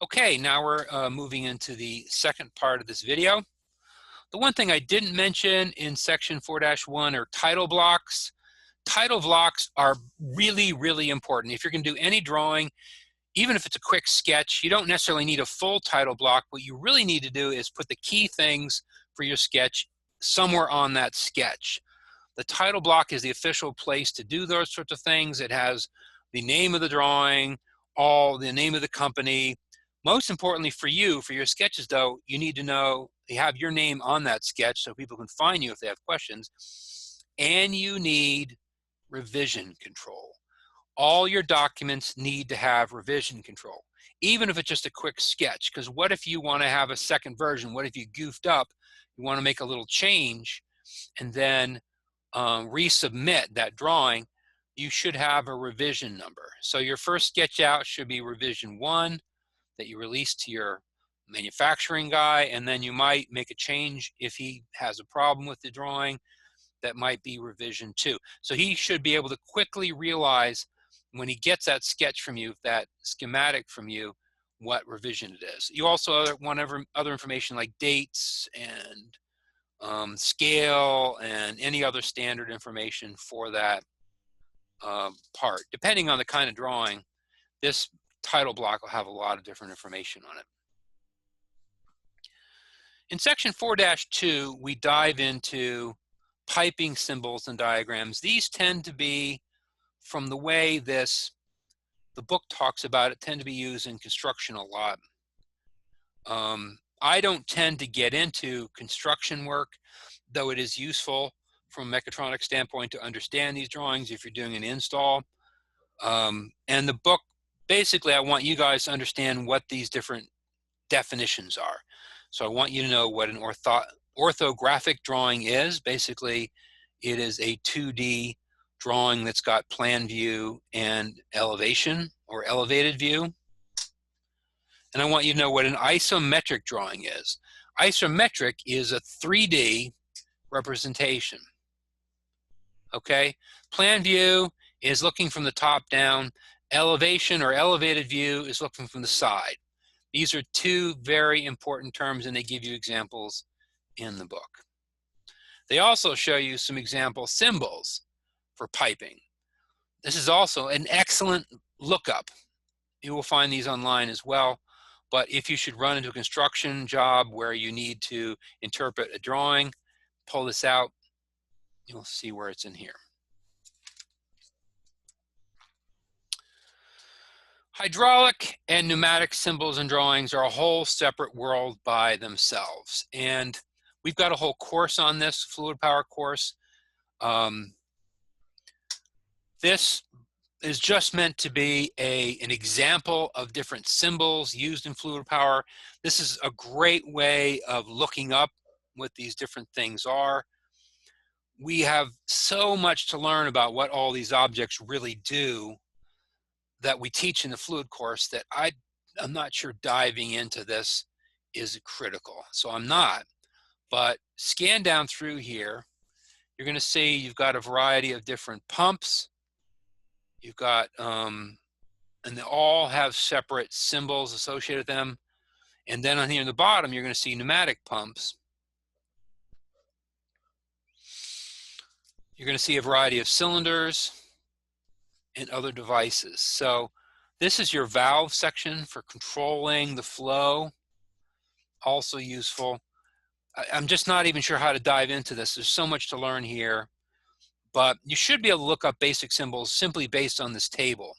Okay, now we're moving into the second part of this video. The one thing I didn't mention in section 4-1 are title blocks. Title blocks are really, really important. If you're going to do any drawing, even if it's a quick sketch, you don't necessarily need a full title block. What you really need to do is put the key things for your sketch somewhere on that sketch. The title block is the official place to do those sorts of things. It has the name of the drawing, the name of the company. Most importantly for you, for your sketches though, you need to know, you have your name on that sketch so people can find you if they have questions. And you need revision control. All your documents need to have revision control, even if it's just a quick sketch, because what if you want to have a second version? What if you goofed up, you want to make a little change and then resubmit that drawing? You should have a revision number. So your first sketch out should be revision 1 that you release to your manufacturing guy, and then you might make a change if he has a problem with the drawing. That might be revision 2. So he should be able to quickly realize when he gets that sketch from you, that schematic from you, what revision it is. You also want other information like dates and scale and any other standard information for that part. Depending on the kind of drawing, this title block will have a lot of different information on it. In section 4-2, we dive into piping symbols and diagrams. These tend to be, from the way the book talks about it, tend to be used in construction a lot. I don't tend to get into construction work, though it is useful from a mechatronics standpoint to understand these drawings if you're doing an install. And the book, basically, I want you guys to understand what these different definitions are. So I want you to know what an orthographic drawing is. Basically, it is a 2D drawing that's got plan view and elevation or elevated view. And I want you to know what an isometric drawing is. Isometric is a 3D representation. Okay, plan view is looking from the top down. Elevation or elevated view is looking from the side. These are two very important terms, and they give you examples in the book. They also show you some example symbols for piping. This is also an excellent lookup. You will find these online as well. But if you should run into a construction job where you need to interpret a drawing, pull this out, you'll see where it's in here. Hydraulic and pneumatic symbols and drawings are a whole separate world by themselves. And we've got a whole course on this, fluid power course. This is just meant to be an example of different symbols used in fluid power. This is a great way of looking up what these different things are. We have so much to learn about what all these objects really do that we teach in the fluid course that I'm not sure diving into this is critical. So I'm not, but scan down through here. You're going to see you've got a variety of different pumps. You've got, and they all have separate symbols associated with them. And then on here in the bottom, you're going to see pneumatic pumps. You're going to see a variety of cylinders and other devices. So this is your valve section for controlling the flow, also useful. I'm just not even sure how to dive into this. There's so much to learn here, but you should be able to look up basic symbols simply based on this table,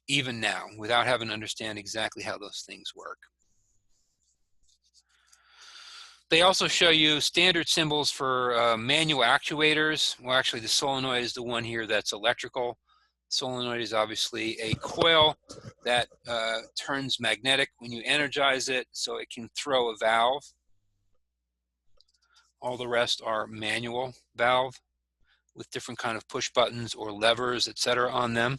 even now, without having to understand exactly how those things work. They also show you standard symbols for manual actuators. Well, actually, the solenoid is the one here that's electrical. Solenoid is obviously a coil that turns magnetic when you energize it, so it can throw a valve. All the rest are manual valve with different kind of push buttons or levers, etc. on them.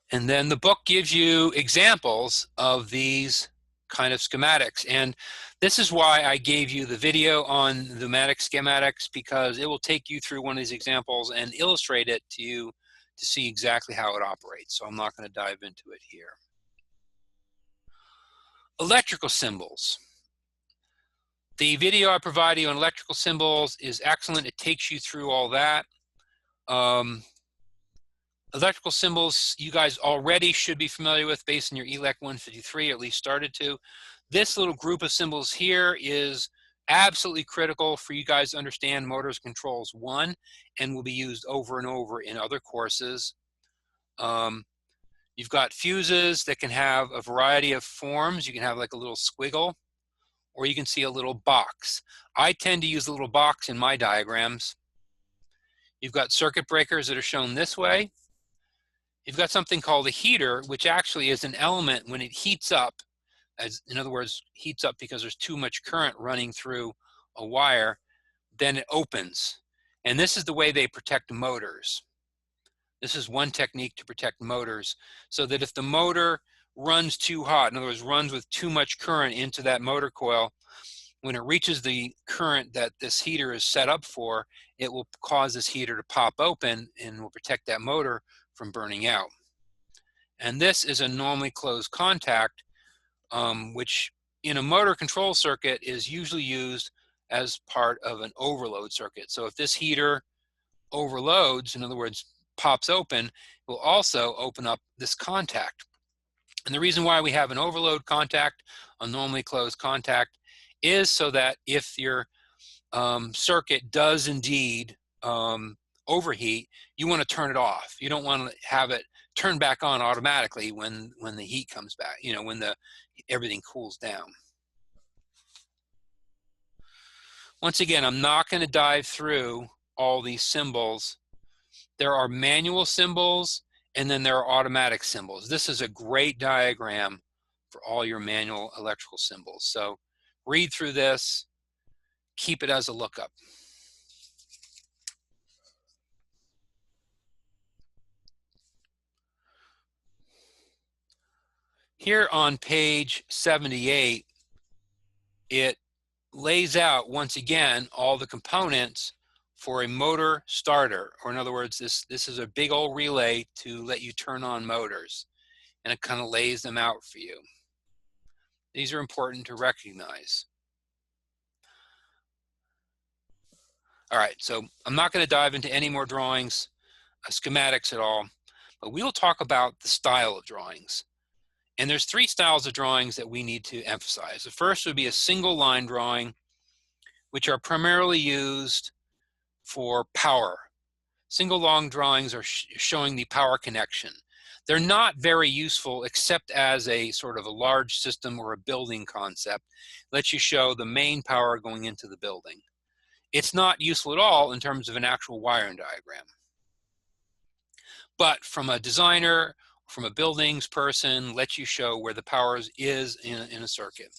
And then the book gives you examples of these kind of schematics. And This is why I gave you the video on pneumatic schematics, because it will take you through one of these examples and illustrate it to you to see exactly how it operates. So I'm not going to dive into it here. Electrical symbols. The video I provided you on electrical symbols is excellent. It takes you through all that. Electrical symbols you guys already should be familiar with based on your ELEC 153, or at least started to. This little group of symbols here is absolutely critical for you guys to understand motors controls 1, and will be used over and over in other courses. You've got fuses that can have a variety of forms. You can have like a little squiggle, or you can see a little box. I tend to use a little box in my diagrams. You've got circuit breakers that are shown this way. You've got something called a heater, which actually is an element when it heats up, as in other words, heats up because there's too much current running through a wire, then it opens. And this is the way they protect motors. This is one technique to protect motors, so that if the motor runs too hot, in other words, runs with too much current into that motor coil, when it reaches the current that this heater is set up for, it will cause this heater to pop open and will protect that motor from burning out. And this is a normally closed contact, which in a motor control circuit is usually used as part of an overload circuit. So if this heater overloads, in other words, pops open, it will also open up this contact. And the reason why we have an overload contact, a normally closed contact, is so that if your circuit does indeed overheat, you want to turn it off. You don't want to have it turn back on automatically when the heat comes back, you know, when everything cools down. Once again, I'm not going to dive through all these symbols. There are manual symbols, and then there are automatic symbols. This is a great diagram for all your manual electrical symbols. So read through this, keep it as a lookup. Here on page 78, it lays out once again all the components for a motor starter, or in other words, this is a big old relay to let you turn on motors, and it kind of lays them out for you. These are important to recognize. All right, so I'm not going to dive into any more drawings, schematics at all, but we will talk about the style of drawings. And there's 3 styles of drawings that we need to emphasize. The first would be a single line drawing, which are primarily used for power. Single line drawings are showing the power connection. They're not very useful except as a sort of a large system or a building concept. Lets you show the main power going into the building. It's not useful at all in terms of an actual wiring diagram. But from a designer, from a buildings person, lets you show where the power is in a circuit.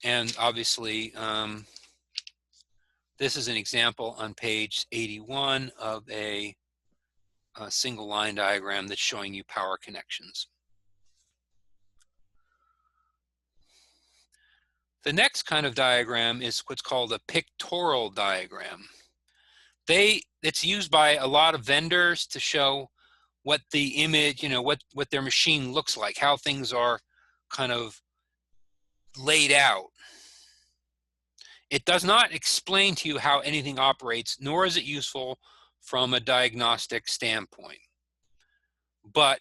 And obviously, this is an example on page 81 of a single line diagram that's showing you power connections. The next kind of diagram is what's called a pictorial diagram. It's used by a lot of vendors to show what the image, you know, what their machine looks like, how things are kind of laid out. It does not explain to you how anything operates, nor is it useful from a diagnostic standpoint. But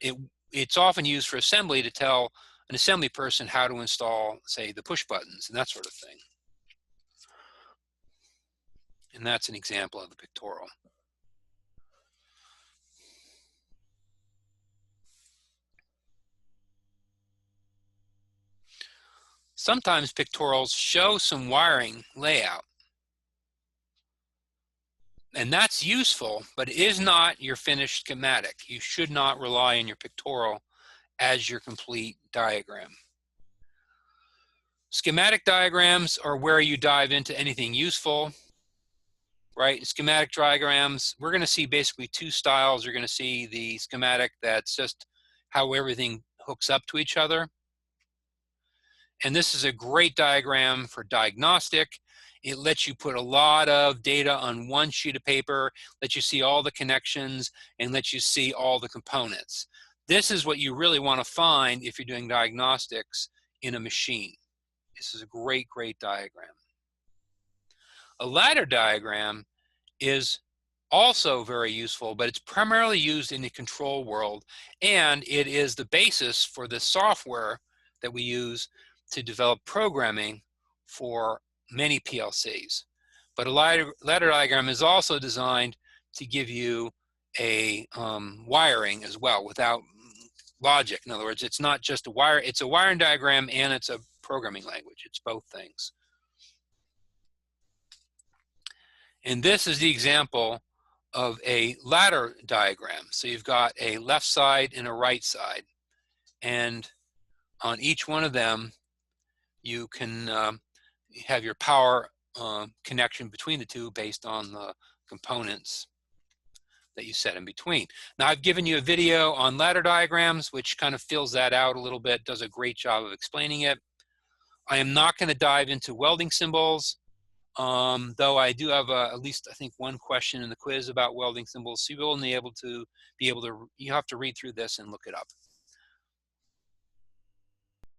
it's often used for assembly to tell an assembly person how to install, say, the push buttons and that sort of thing. And that's an example of the pictorial. Sometimes pictorials show some wiring layout. And that's useful, but it is not your finished schematic. You should not rely on your pictorial as your complete diagram. Schematic diagrams are where you dive into anything useful, right? Schematic diagrams, we're going to see basically 2 styles. You're going to see the schematic that's just how everything hooks up to each other. And this is a great diagram for diagnostic. It lets you put a lot of data on one sheet of paper, lets you see all the connections, and lets you see all the components. This is what you really want to find if you're doing diagnostics in a machine. This is a great, great diagram. A ladder diagram is also very useful, but it's primarily used in the control world, and it is the basis for the software that we use to develop programming for many PLCs. But a ladder diagram is also designed to give you a wiring as well without logic. In other words, it's not just a wire, it's a wiring diagram and it's a programming language. It's both things. And this is the example of a ladder diagram. So you've got a left side and a right side. And on each one of them, you can have your power connection between the two based on the components that you set in between. Now, I've given you a video on ladder diagrams, which kind of fills that out a little bit, does a great job of explaining it. I am not going to dive into welding symbols, though I do have at least, I think, one question in the quiz about welding symbols. So you will be able to, you have to read through this and look it up.